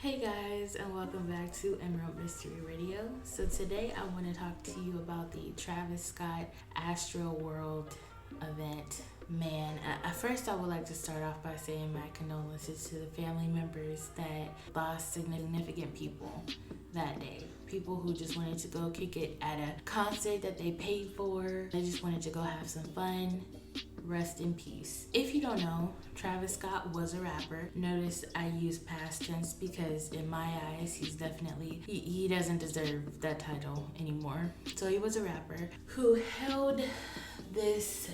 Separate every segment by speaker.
Speaker 1: Hey guys, and welcome back to Emerald Mystery Radio. So today I want to talk to you about the Travis Scott Astro World event. Man, at first I would like to start off by saying my condolences to the family members that lost significant people that day. People who just wanted to go kick it at a concert that they paid for. They just wanted to go have some fun. Rest in peace. If you don't know, Travis Scott was a rapper. Notice I use past tense because in my eyes, he's definitely, he doesn't deserve that title anymore. So he was a rapper who held this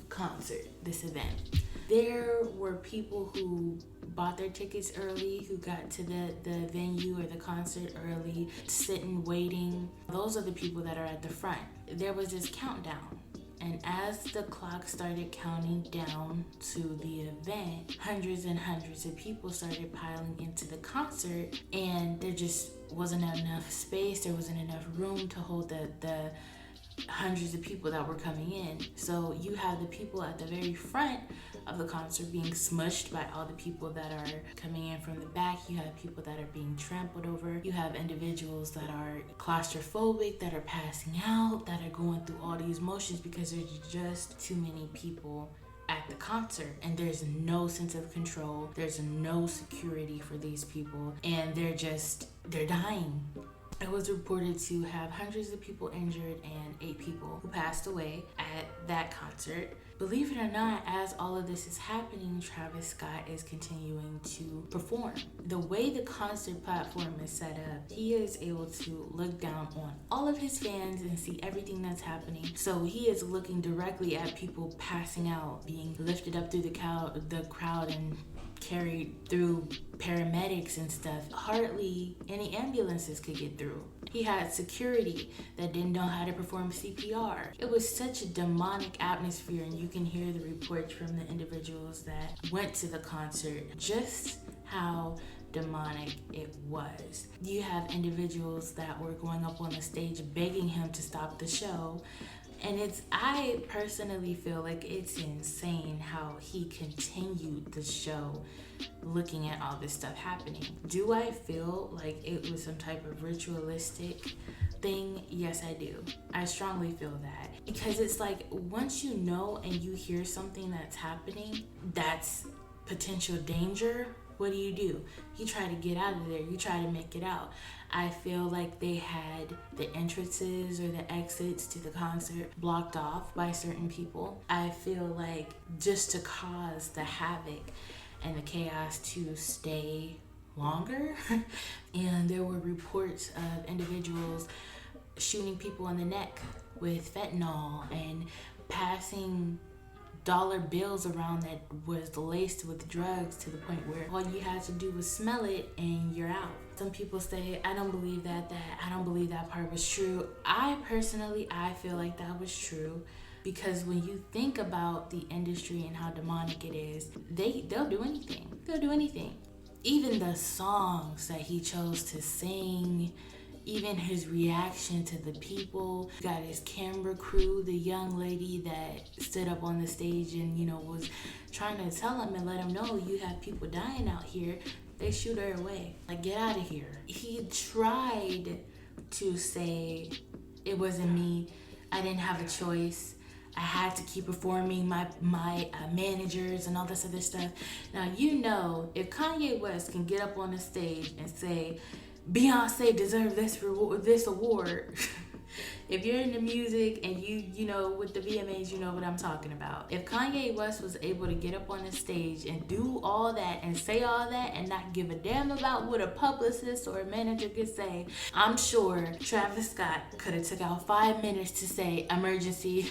Speaker 1: concert, this event. There were people who bought their tickets early, who got to the venue or the concert early, sitting, waiting. Those are the people that are at the front. There was this countdown. And as the clock started counting down to the event, hundreds and hundreds of people started piling into the concert, and there just wasn't enough space, there wasn't enough room to hold the hundreds of people that were coming in. So you have the people at the very front of the concert being smushed by all the people that are coming in from the back. You have people that are being trampled over. You have individuals that are claustrophobic, that are passing out, that are going through all these motions because there's just too many people at the concert, and there's no sense of control, there's no security for these people, and they're dying. It was reported to have hundreds of people injured and 8 people who passed away at that concert. Believe it or not, as all of this is happening, Travis Scott is continuing to perform. The way the concert platform is set up, he is able to look down on all of his fans and see everything that's happening. So he is looking directly at people passing out, being lifted up through the crowd and carried through paramedics and stuff. Hardly any ambulances could get through. He had security that didn't know how to perform CPR. It was such a demonic atmosphere, and you can hear the reports from the individuals that went to the concert just how demonic it was. You have individuals that were going up on the stage begging him to stop the show. And I personally feel like it's insane how he continued the show looking at all this stuff happening. Do I feel like it was some type of ritualistic thing? Yes, I do. I strongly feel that. Because it's like once you know and you hear something that's happening, that's potential danger, what do? You try to get out of there. You try to make it out. I feel like they had the entrances or the exits to the concert blocked off by certain people. I feel like just to cause the havoc and the chaos to stay longer. And there were reports of individuals shooting people in the neck with fentanyl and passing dollar bills around that was laced with drugs to the point where all you had to do was smell it and you're out. Some people say, I don't believe that part was true. I feel like that was true, because when you think about the industry and how demonic it is, they'll do anything. They'll do anything. Even the songs that he chose to sing, even his reaction to the people. Got his camera crew, the young lady that stood up on the stage and, was trying to tell him and let him know you have people dying out here. They shoot her away. Like, get out of here. He tried to say, it wasn't me. I didn't have a choice. I had to keep performing my managers and all this other stuff. Now, if Kanye West can get up on the stage and say, Beyonce deserved this award. If you're into music and you know with the VMAs, you know what I'm talking about. If Kanye West was able to get up on the stage and do all that and say all that and not give a damn about what a publicist or a manager could say, I'm sure Travis Scott could have took out 5 minutes to say, emergency.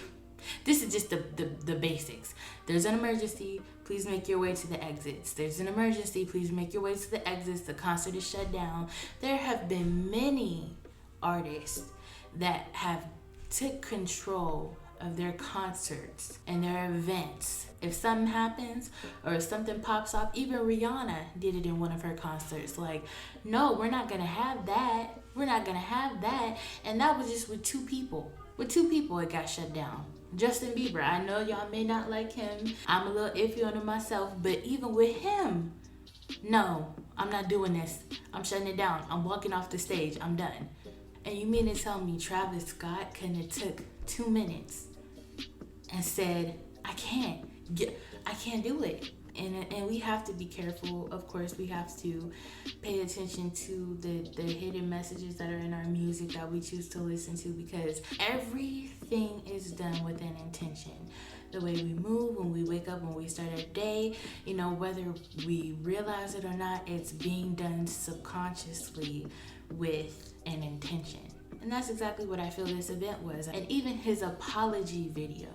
Speaker 1: This is just the basics. There's an emergency, please make your way to the exits. There's an emergency, please make your way to the exits. The concert is shut down. There have been many artists that have took control of their concerts and their events. If something happens or if something pops off, even Rihanna did it in one of her concerts. Like, no, we're not gonna have that. We're not gonna have that. And that was just with 2 people. With 2 people, it got shut down. Justin Bieber, I know y'all may not like him. I'm a little iffy on him myself, but even with him, No, I'm not doing this. I'm shutting it down. I'm walking off the stage. I'm done. And you mean to tell me Travis Scott couldn't have took 2 minutes and said, I can't do it. And we have to be careful. Of course, we have to pay attention to the hidden messages that are in our music that we choose to listen to, because everything is done with an intention. The way we move, when we wake up, when we start our day, you know, whether we realize it or not, it's being done subconsciously with an intention. And that's exactly what I feel this event was. And even his apology video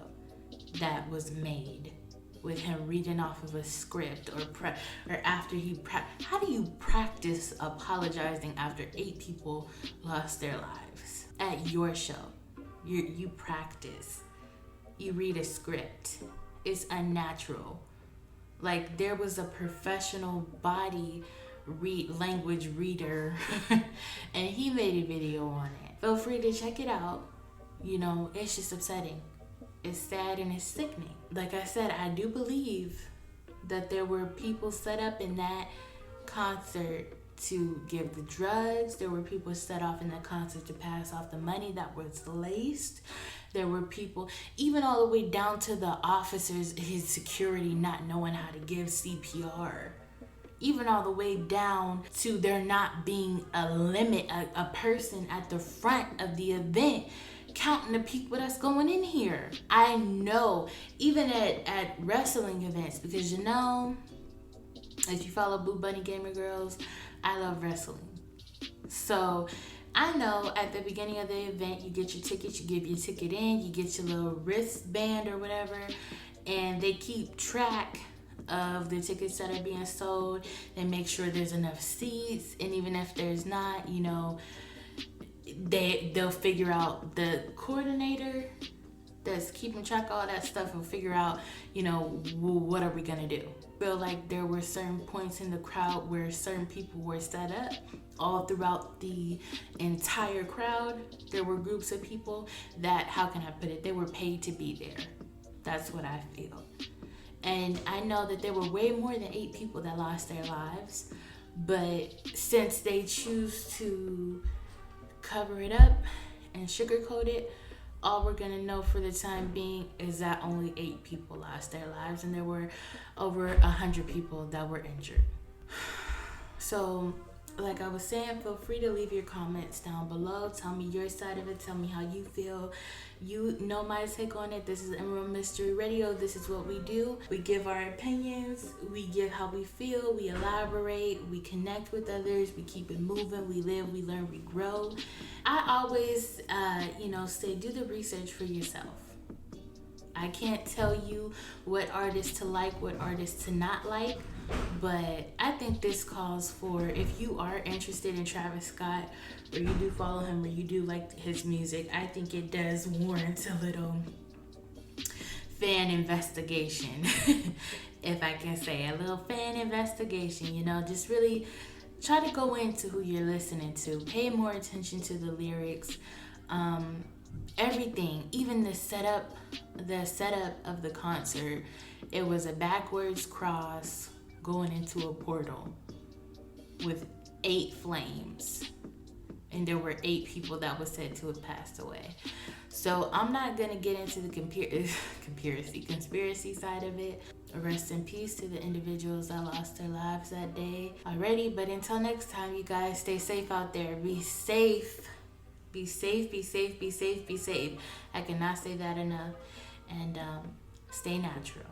Speaker 1: that was made with him reading off of a script, or after how do you practice apologizing after 8 people lost their lives at your show? You practice. You read a script. It's unnatural. Like, there was a professional body language reader and he made a video on it. Feel free to check it out. You know, it's just upsetting. It's sad and it's sickening. Like I said, I do believe that there were people set up in that concert to give the drugs. There were people set off in the concert to pass off the money that was laced. There were people, even all the way down to the officers, his security not knowing how to give CPR. Even all the way down to there not being a limit, a person at the front of the event counting the people that's going in here. I know, even at wrestling events, because you know, if you follow Blue Bunny Gamer Girls, I love wrestling. So I know at the beginning of the event, you get your ticket, you give your ticket in, you get your little wristband or whatever, and they keep track of the tickets that are being sold. They make sure there's enough seats, and even if there's not, you know, they'll figure out, the coordinator that's keeping track of all that stuff will figure out, you know, what are we gonna do. Feel like there were certain points in the crowd where certain people were set up. All throughout the entire crowd, there were groups of people that, how can I put it, they were paid to be there. That's what I feel. And I know that there were way more than 8 people that lost their lives, but since they choose to cover it up and sugarcoat it, all we're gonna know for the time being is that only 8 people lost their lives, and there were over 100 people that were injured. So, like I was saying, feel free to leave your comments down below. Tell me your side of it. Tell me how you feel. You know my take on it. This is Emerald Mystery Radio. This is what we do. We give our opinions. We give how we feel. We elaborate. We connect with others. We keep it moving. We live. We learn. We grow. I always, say do the research for yourself. I can't tell you what artists to like, what artists to not like. But I think this calls for, if you are interested in Travis Scott, or you do follow him, or you do like his music, I think it does warrant a little fan investigation. If I can say, a little fan investigation, you know, just really try to go into who you're listening to. Pay more attention to the lyrics, everything, even the setup of the concert. It was a backwards cross going into a portal with 8 flames, and there were 8 people that was said to have passed away. So I'm not gonna get into the conspiracy side of it. Rest in peace to the individuals that lost their lives that day already. But until next time, you guys, stay safe out there. Be safe. Be safe, be safe, be safe, be safe. I cannot say that enough. And stay natural.